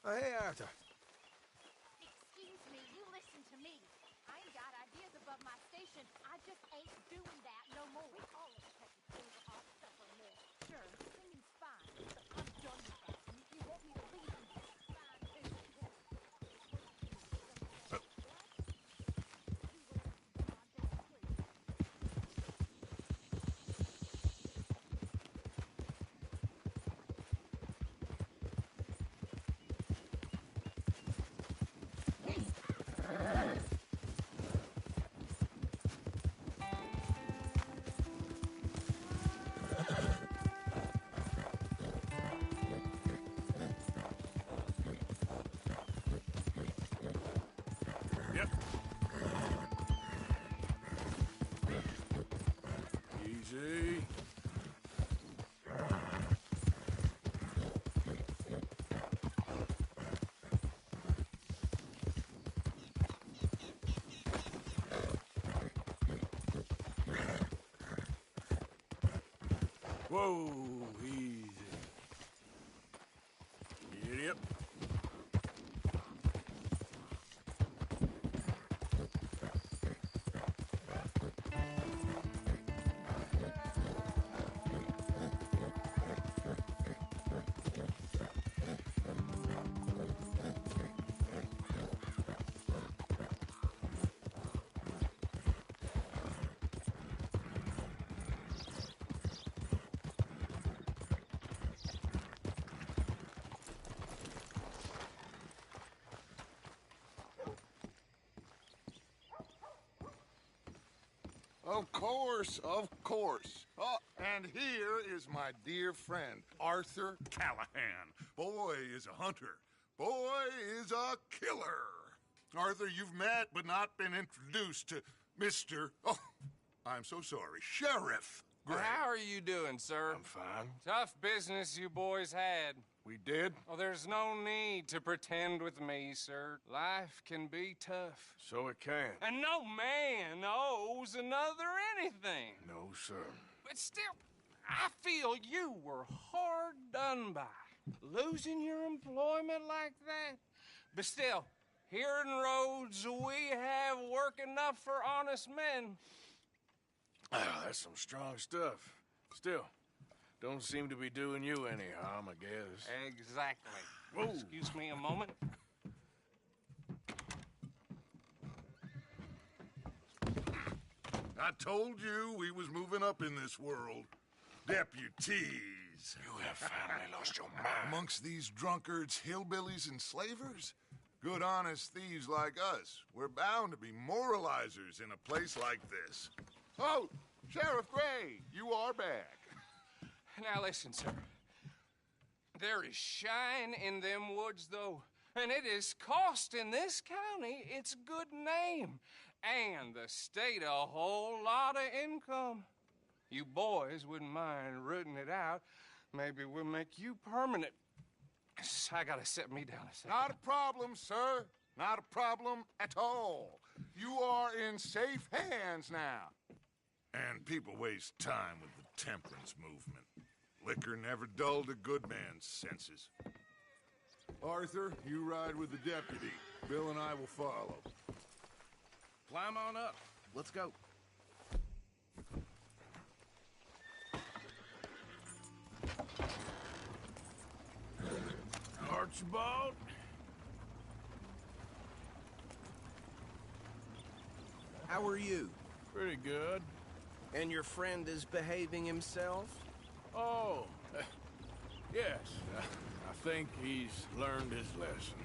Hey, Arthur. Excuse me, you listen to me. I ain't got ideas above my station. I just ain't doing that no more. We all expect to change our stuff on this. Sure, singing's fine, but I'm done with that. And if you want me to leave, then that's fine too. Yep. Easy. Whoa, easy. Yep. Of course, of course. Oh, and here is my dear friend, Arthur Callahan. Boy is a hunter. Boy is a killer. Arthur, you've met but not been introduced to Mr. Oh, I'm so sorry, Sheriff Gray. How are you doing, sir? I'm fine. Tough business you boys had. We did? Oh, there's no need to pretend with me, sir. Life can be tough. So it can. And no man owes another anything. No, sir. But still, I feel you were hard done by. Losing your employment like that. But still, here in Rhodes, we have work enough for honest men. Ah, that's some strong stuff. Still, don't seem to be doing you any harm, I guess. Exactly. Whoa. Excuse me a moment. I told you we was moving up in this world. Deputies. You have finally lost your mind. Amongst these drunkards, hillbillies, and slavers? Good honest thieves like us. We're bound to be moralizers in a place like this. Oh, Sheriff Gray, you are back. Now listen, sir. There is shine in them woods, though, and it is costing this county its good name and the state a whole lot of income. You boys wouldn't mind rooting it out. Maybe we'll make you permanent. I gotta set me down a second. Not a problem, sir. Not a problem at all. You are in safe hands now. And people waste time with the temperance movement. Liquor never dulled a good man's senses. Arthur, you ride with the deputy. Bill and I will follow. Climb on up. Let's go. Archibald? How are you? Pretty good. And your friend is behaving himself? Oh, yes. I think he's learned his lesson.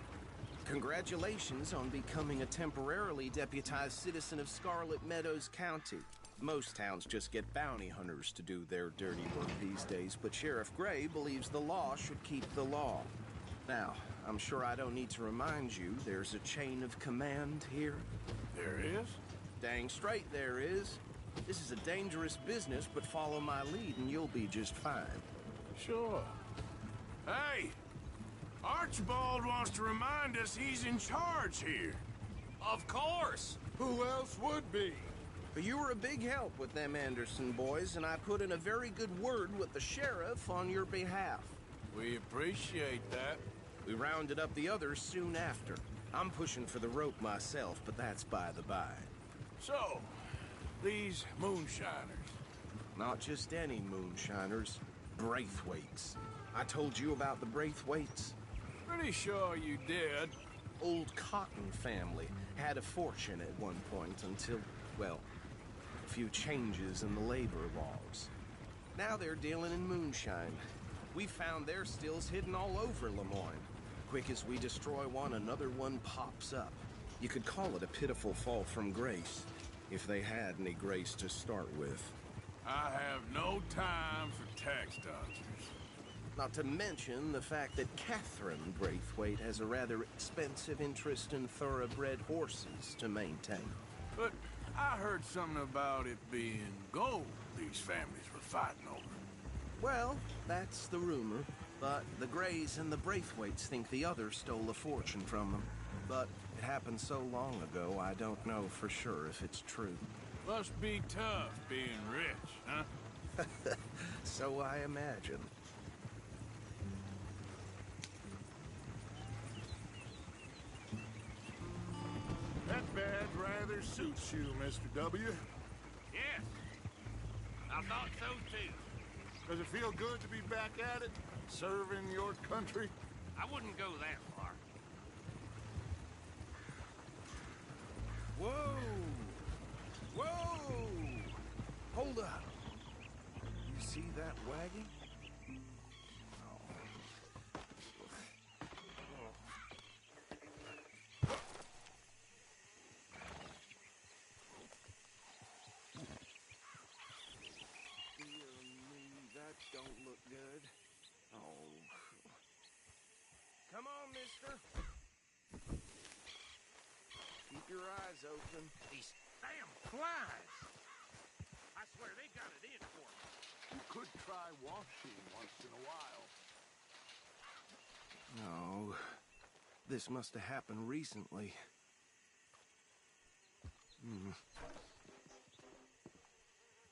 Congratulations on becoming a temporarily deputized citizen of Scarlet Meadows County. Most towns just get bounty hunters to do their dirty work these days, but Sheriff Gray believes the law should keep the law. Now, I'm sure I don't need to remind you there's a chain of command here. There is? Dang straight there is. This is a dangerous business, but follow my lead and you'll be just fine. Sure. Hey! Archibald wants to remind us he's in charge here. Of course. Who else would be? But you were a big help with them Anderson boys, and I put in a very good word with the sheriff on your behalf. We appreciate that. We rounded up the others soon after. I'm pushing for the rope myself, but that's by the by. So, these moonshiners. Not just any moonshiners, Braithwaites. I told you about the Braithwaites? Pretty sure you did. Old Cotton family had a fortune at one point until, well, a few changes in the labor laws. Now they're dealing in moonshine. We found their stills hidden all over Lemoyne. Quick as we destroy one, another one pops up. You could call it a pitiful fall from grace, if they had any grace to start with. I have no time for tax dodgers. Not to mention the fact that Catherine Braithwaite has a rather expensive interest in thoroughbred horses to maintain. But I heard something about it being gold these families were fighting over. Well, that's the rumor. But the Greys and the Braithwaites think the others stole a fortune from them. But it happened so long ago, I don't know for sure if it's true. Must be tough being rich, huh? So I imagine. That badge rather suits you, Mr. W. Yes, I thought so too. Does it feel good to be back at it, serving your country? I wouldn't go that far. Whoa! Whoa! Hold up. You see that wagon? That don't look good. Oh. Come on, mister. Keep your eyes open. These damn flies! I swear they got it in for me. You could try washing once in a while. No. This must have happened recently.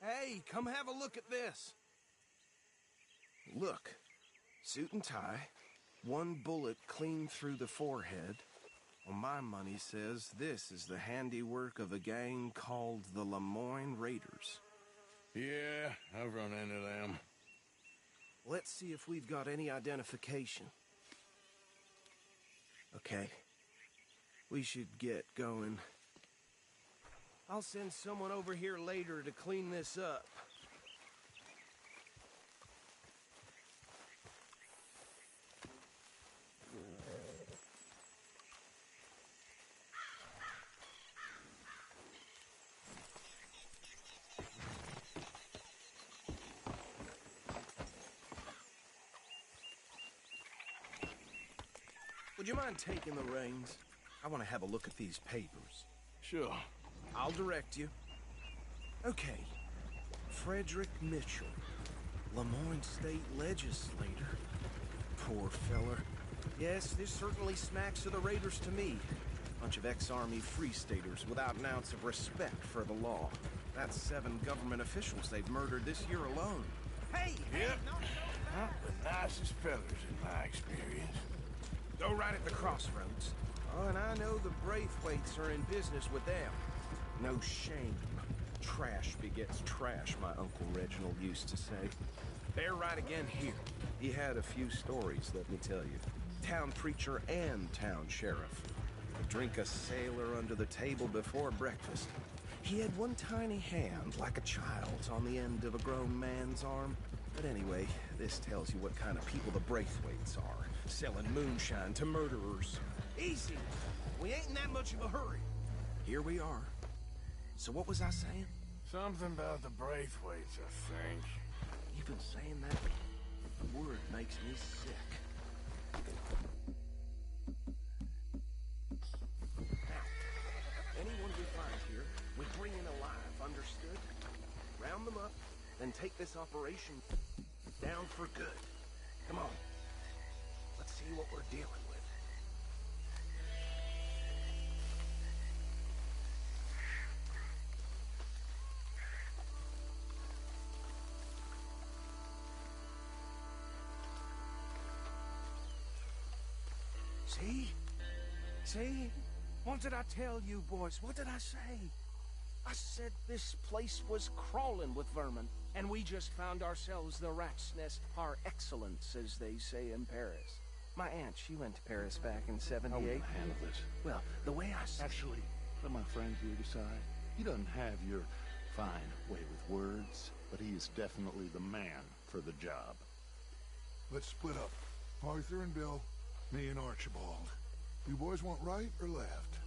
Hey, come have a look at this. Look. Suit and tie. One bullet clean through the forehead. Well, my money says this is the handiwork of a gang called the Lemoyne Raiders. Yeah, I've run into them. Let's see if we've got any identification. Okay. We should get going. I'll send someone over here later to clean this up. Would you mind taking the reins? I want to have a look at these papers. Sure. I'll direct you. Okay. Frederick Mitchell, Lemoyne State Legislator. Poor feller. Yes, this certainly smacks of the Raiders to me. Bunch of ex-Army Free Staters without an ounce of respect for the law. That's 7 government officials they've murdered this year alone. Hey! Yep. Not the nicest fellas in my experience. Go right at the crossroads. Oh, and I know the Braithwaites are in business with them. No shame. Trash begets trash, my Uncle Reginald used to say. They're right again here. He had a few stories, let me tell you. Town preacher and town sheriff. Drink a sailor under the table before breakfast. He had one tiny hand, like a child's, on the end of a grown man's arm. But anyway, this tells you what kind of people the Braithwaites are. Selling moonshine to murderers. Easy. We ain't in that much of a hurry. Here we are. So what was I saying? Something about the Braithwaites, I think. You've been saying that? The word makes me sick. Now, anyone we find here, we bring in alive, understood? Round them up, then take this operation down for good. Come on. Let's see what we're dealing with. See? See? What did I tell you, boys? What did I say? I said this place was crawling with vermin, and we just found ourselves the rat's nest par excellence, as they say in Paris. My aunt, she went to Paris back in How are we '78. gonna handle this? Well, the way I said... Actually, let my friend here decide. He doesn't have your fine way with words, but he is definitely the man for the job. Let's split up. Arthur and Bill, me and Archibald. You boys want right or left?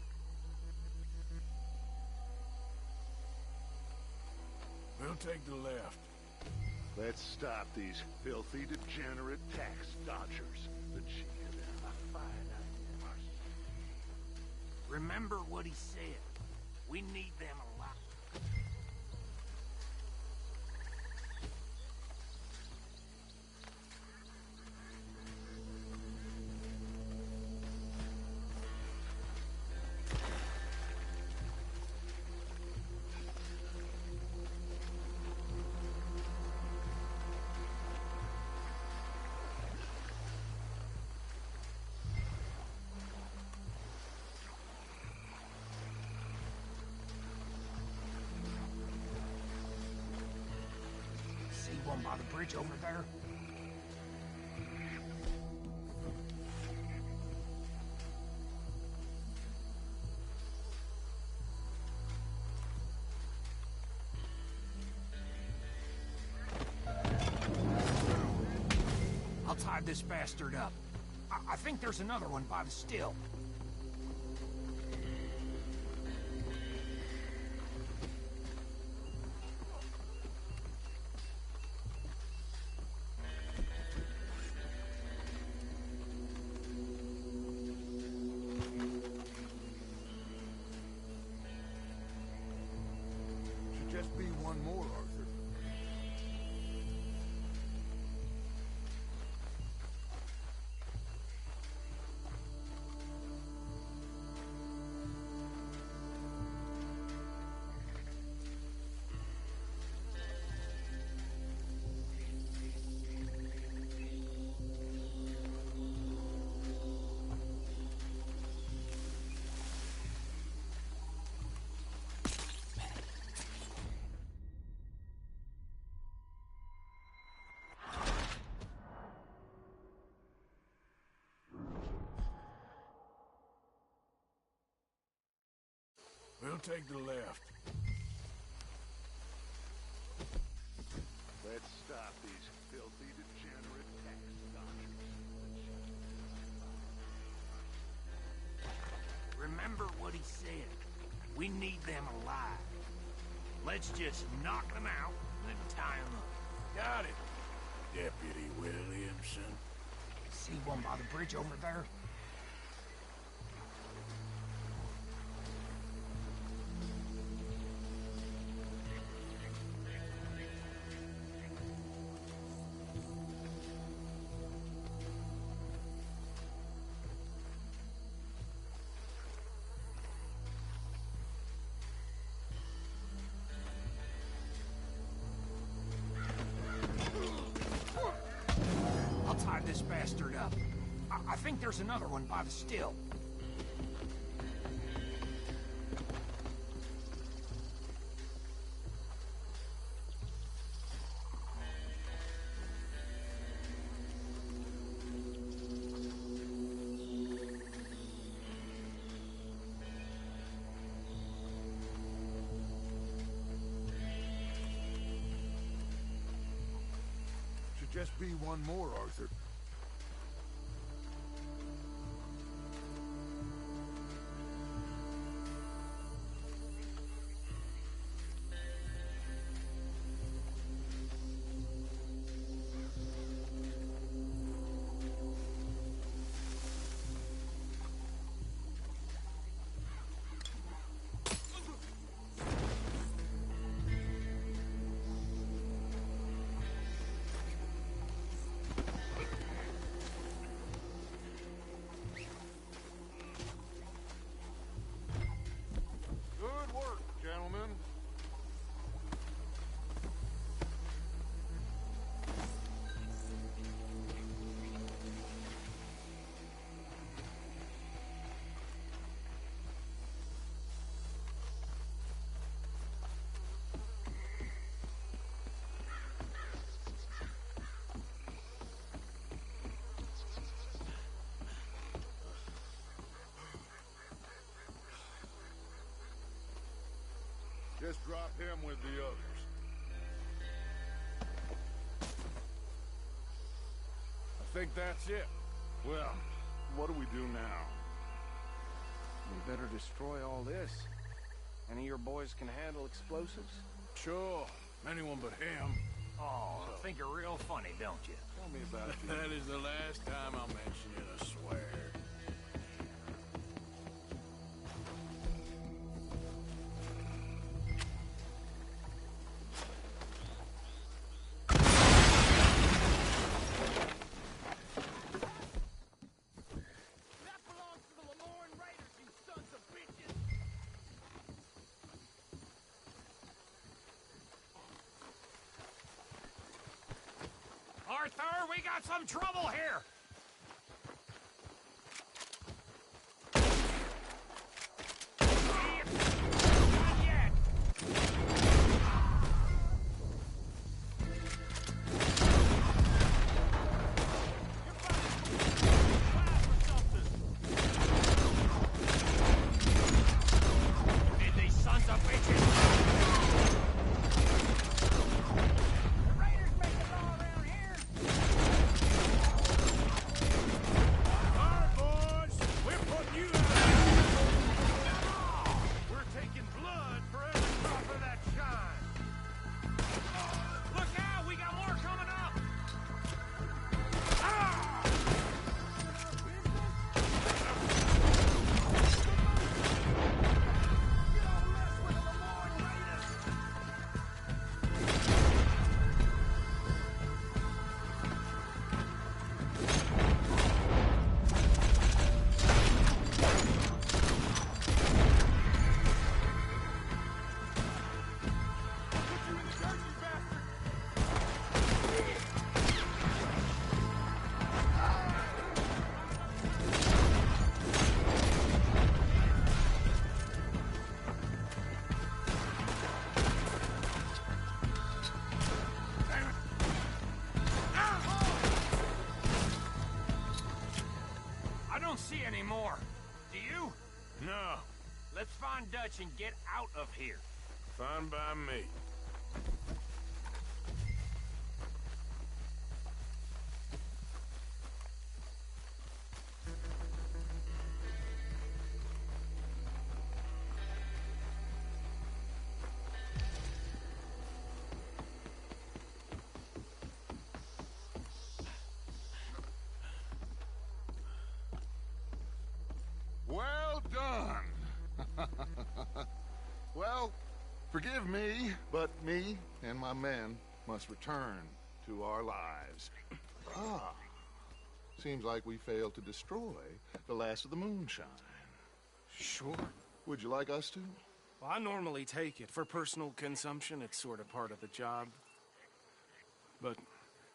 We'll take the left. Let's stop these filthy, degenerate tax dodgers. The cheek of them. A fine idea. Remember what he said. We need them alive. See one by the bridge over there? I'll tie this bastard up. I think there's another one by the still. Should just be one more, Arthur. We'll take the left. Let's stop these filthy, degenerate tax dodgers. Remember what he said. We need them alive. Let's just knock them out and then tie them up. Got it. Deputy Williamson. See one by the bridge over there? I'll tie this bastard up. I think there's another one by the still. Should just be one more, Arthur. Just drop him with the others. I think that's it. Well, what do we do now? We better destroy all this. Any of your boys can handle explosives? Sure. Anyone but him. Oh, think you're real funny, don't you? Tell me about you. That is the last time I'll mention it, I swear. That belongs to the Lemoyne Raiders, you sons of bitches! Arthur, we got some trouble here! Not yet! Did these sons of bitches? The Raiders make the law around here! All right, boys. We're putting you out. We're taking blood for every drop of that shine. Look out! We got more coming up! I don't see any more. Do you? No. Let's find Dutch and get out of here. Fine by me. Well done. Well, forgive me, but me and my men must return to our lives. Ah, seems like we failed to destroy the last of the moonshine. Sure. Would you like us to? Well, I normally take it. For personal consumption, it's sort of part of the job. But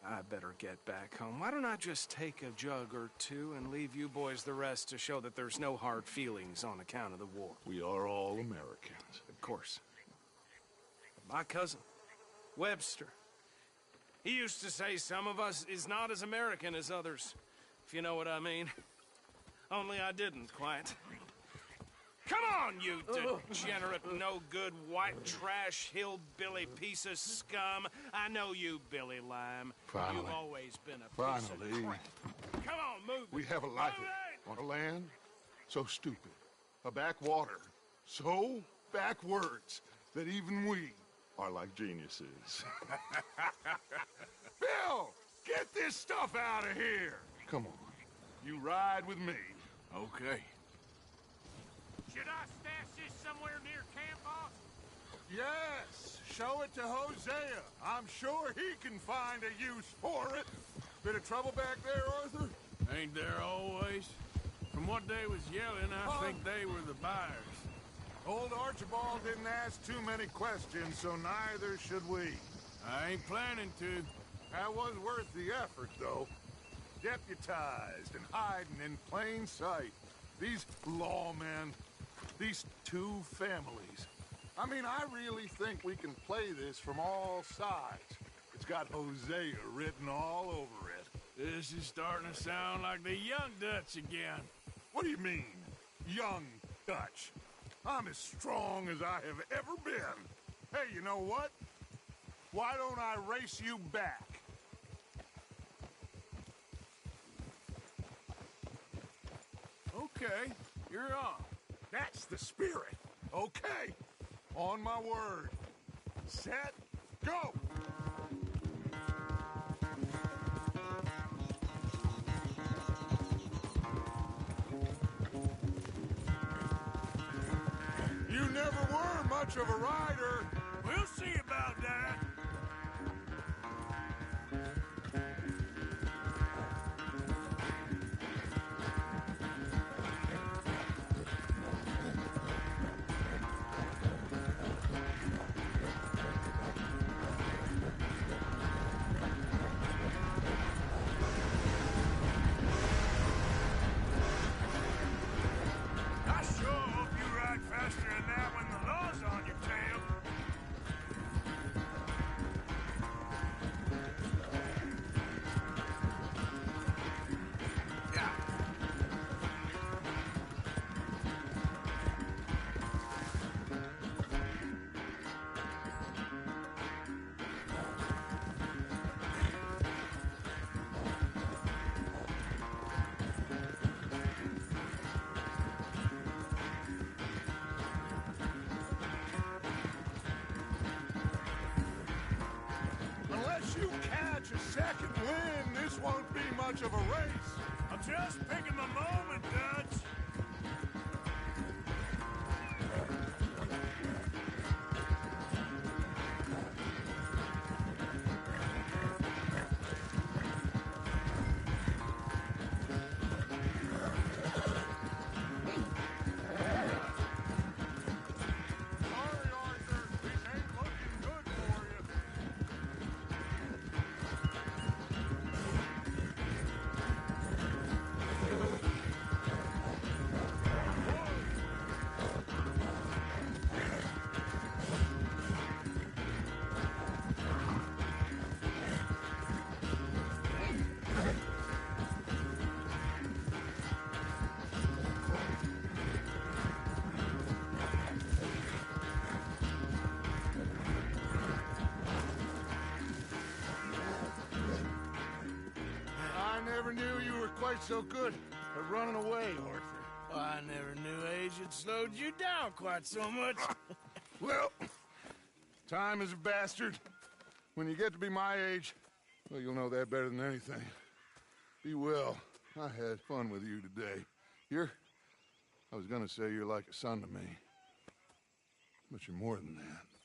I better get back home. Why don't I just take a jug or two and leave you boys the rest to show that there's no hard feelings on account of the war? We are all Americans. Of course. My cousin, Webster, he used to say some of us is not as American as others, if you know what I mean. Only I didn't quite. Come on, you degenerate, no-good, white trash, hillbilly piece of scum. I know you, Billy Lime. Finally. You've always been a piece of Finally. crap. Come on, move We it. have a life Move it. on a land so stupid, a backwater so backwards that even we are like geniuses. Bill, get this stuff out of here. Come on, you ride with me. Okay. Should I stash this somewhere near camp, boss? Yes, show it to Hosea. I'm sure he can find a use for it. Bit of trouble back there, Arthur? Ain't there always? From what they was yelling, I think they were the buyers. Old Archibald didn't ask too many questions, so neither should we. I ain't planning to. That was worth the effort, though. Deputized and hiding in plain sight. These lawmen, these two families. I mean, I really think we can play this from all sides. It's got Hosea written all over it. This is starting to sound like the young Dutch again. What do you mean, young Dutch? I'm as strong as I have ever been. Hey, you know what? Why don't I race you back? Okay, you're on. That's the spirit. Okay. On my word. Set, go! You never were much of a rider. We'll see about that. I sure hope you ride faster than that when the law's on your tail. Yeah. Unless you catch a second wind, this won't be much of a race. I'm just picking my moment, Dutch. Sorry, Arthur. This ain't looking good for you. I never knew you were quite so good at running away, Arthur. I never knew age had slowed you down quite so much. Well, time is a bastard. When you get to be my age, well, you'll know that better than anything. Be well. I had fun with you today. I was gonna say you're like a son to me. But you're more than that.